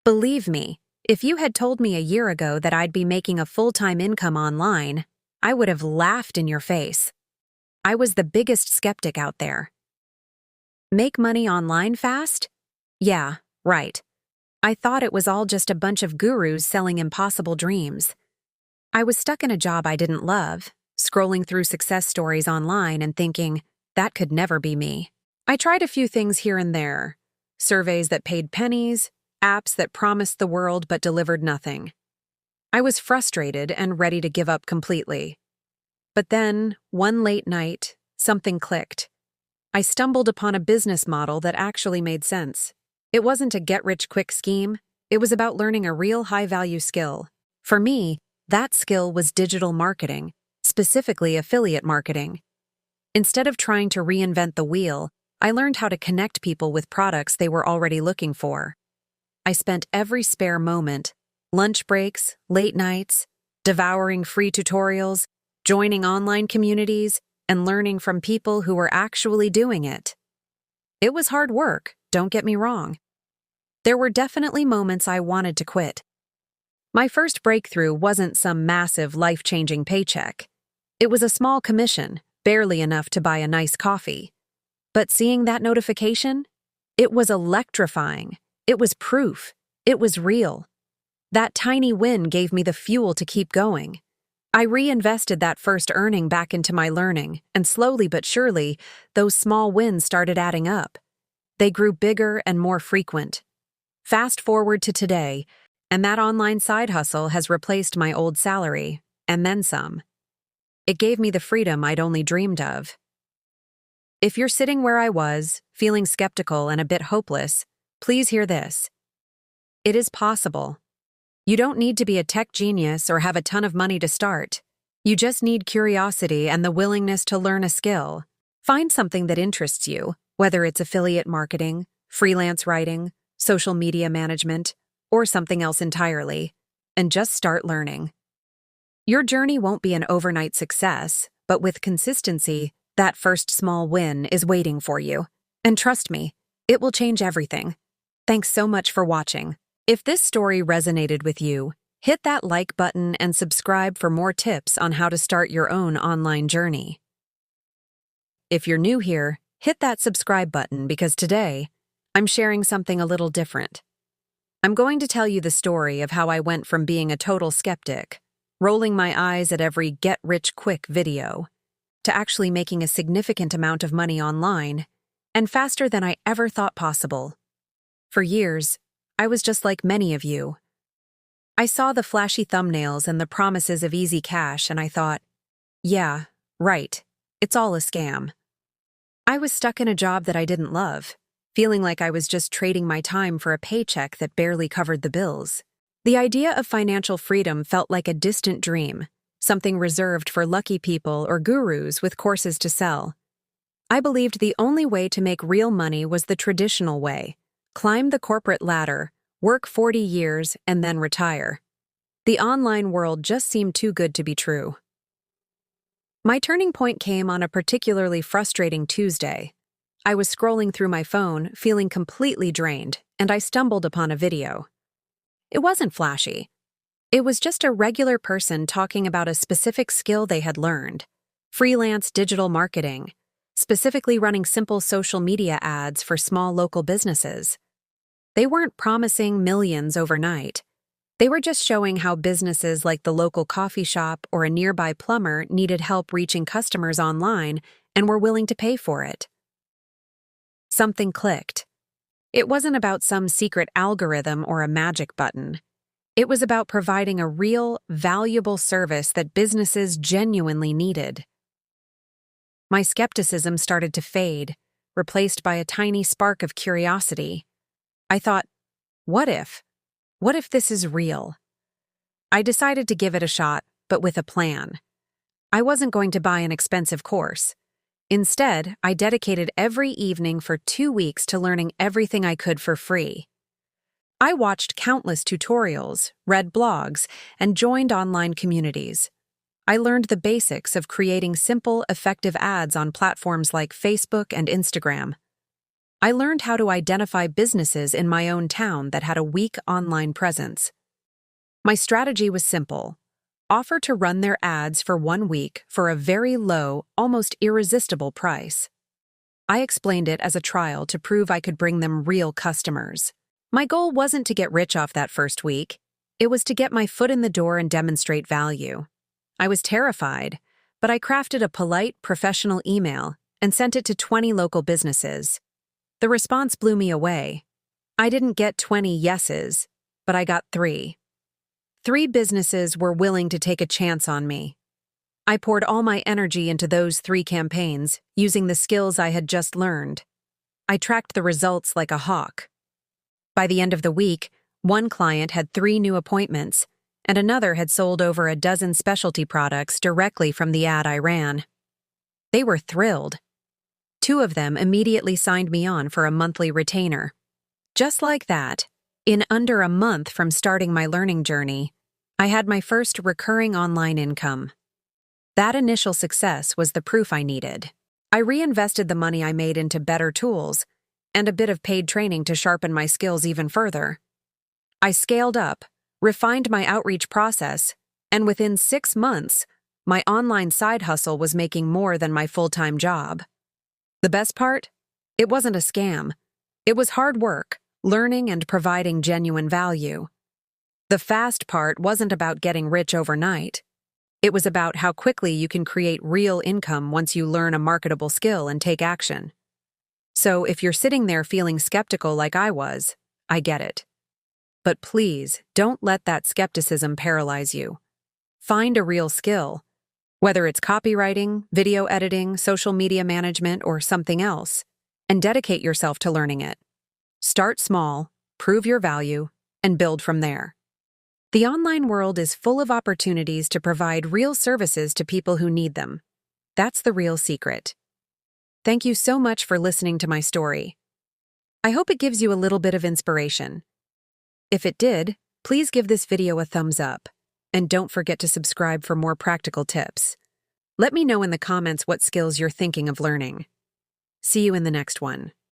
Believe me, if you had told me a year ago that I'd be making a full-time income online, I would have laughed in your face. I was the biggest skeptic out there. Make money online fast? Yeah, right. I thought it was all just a bunch of gurus selling impossible dreams. I was stuck in a job I didn't love, scrolling through success stories online and thinking, that could never be me. I tried a few things here and there. Surveys that paid pennies, apps that promised the world but delivered nothing. I was frustrated and ready to give up completely. But then, one late night, something clicked. I stumbled upon a business model that actually made sense. It wasn't a get-rich-quick scheme. It was about learning a real high-value skill. For me, that skill was digital marketing, specifically affiliate marketing. Instead of trying to reinvent the wheel, I learned how to connect people with products they were already looking for. I spent every spare moment, lunch breaks, late nights, devouring free tutorials, joining online communities, and learning from people who were actually doing it. It was hard work, don't get me wrong. There were definitely moments I wanted to quit. My first breakthrough wasn't some massive, life-changing paycheck. It was a small commission, barely enough to buy a nice coffee. But seeing that notification, it was electrifying. It was proof. It was real. That tiny win gave me the fuel to keep going. I reinvested that first earning back into my learning, and slowly but surely, those small wins started adding up. They grew bigger and more frequent. Fast forward to today, and that online side hustle has replaced my old salary, and then some. It gave me the freedom I'd only dreamed of. If you're sitting where I was, feeling skeptical and a bit hopeless, please hear this. It is possible. You don't need to be a tech genius or have a ton of money to start. You just need curiosity and the willingness to learn a skill. Find something that interests you, whether it's affiliate marketing, freelance writing, social media management, or something else entirely, and just start learning. Your journey won't be an overnight success, but with consistency, that first small win is waiting for you. And trust me, it will change everything. Thanks so much for watching. If this story resonated with you, hit that like button and subscribe for more tips on how to start your own online journey. If you're new here, hit that subscribe button because today, I'm sharing something a little different. I'm going to tell you the story of how I went from being a total skeptic, rolling my eyes at every get-rich-quick video, to actually making a significant amount of money online, and faster than I ever thought possible. For years, I was just like many of you. I saw the flashy thumbnails and the promises of easy cash, and I thought, yeah, right, it's all a scam. I was stuck in a job that I didn't love, feeling like I was just trading my time for a paycheck that barely covered the bills. The idea of financial freedom felt like a distant dream, something reserved for lucky people or gurus with courses to sell. I believed the only way to make real money was the traditional way: climb the corporate ladder, work 40 years, and then retire. The online world just seemed too good to be true. My turning point came on a particularly frustrating Tuesday. I was scrolling through my phone, feeling completely drained, and I stumbled upon a video. It wasn't flashy. It was just a regular person talking about a specific skill they had learned: freelance digital marketing, specifically running simple social media ads for small local businesses. They weren't promising millions overnight. They were just showing how businesses like the local coffee shop or a nearby plumber needed help reaching customers online and were willing to pay for it. Something clicked. It wasn't about some secret algorithm or a magic button. It was about providing a real, valuable service that businesses genuinely needed. My skepticism started to fade, replaced by a tiny spark of curiosity. I thought, what if? What if this is real? I decided to give it a shot, but with a plan. I wasn't going to buy an expensive course. Instead, I dedicated every evening for 2 weeks to learning everything I could for free. I watched countless tutorials, read blogs, and joined online communities. I learned the basics of creating simple, effective ads on platforms like Facebook and Instagram. I learned how to identify businesses in my own town that had a weak online presence. My strategy was simple. Offer to run their ads for 1 week for a very low, almost irresistible price. I explained it as a trial to prove I could bring them real customers. My goal wasn't to get rich off that first week. It was to get my foot in the door and demonstrate value. I was terrified, but I crafted a polite, professional email and sent it to 20 local businesses. The response blew me away. I didn't get 20 yeses, but I got 3. 3 businesses were willing to take a chance on me. I poured all my energy into those 3 campaigns, using the skills I had just learned. I tracked the results like a hawk. By the end of the week, one client had 3 new appointments, and another had sold over a dozen specialty products directly from the ad I ran. They were thrilled. 2 of them immediately signed me on for a monthly retainer. Just like that, in under a month from starting my learning journey, I had my first recurring online income. That initial success was the proof I needed. I reinvested the money I made into better tools and a bit of paid training to sharpen my skills even further. I scaled up, refined my outreach process, and within 6 months, my online side hustle was making more than my full-time job. The best part? It wasn't a scam. It was hard work, learning and providing genuine value. The fast part wasn't about getting rich overnight. It was about how quickly you can create real income once you learn a marketable skill and take action. So if you're sitting there feeling skeptical like I was, I get it. But please, don't let that skepticism paralyze you. Find a real skill. Whether it's copywriting, video editing, social media management, or something else, and dedicate yourself to learning it. Start small, prove your value, and build from there. The online world is full of opportunities to provide real services to people who need them. That's the real secret. Thank you so much for listening to my story. I hope it gives you a little bit of inspiration. If it did, please give this video a thumbs up. And don't forget to subscribe for more practical tips. Let me know in the comments what skills you're thinking of learning. See you in the next one.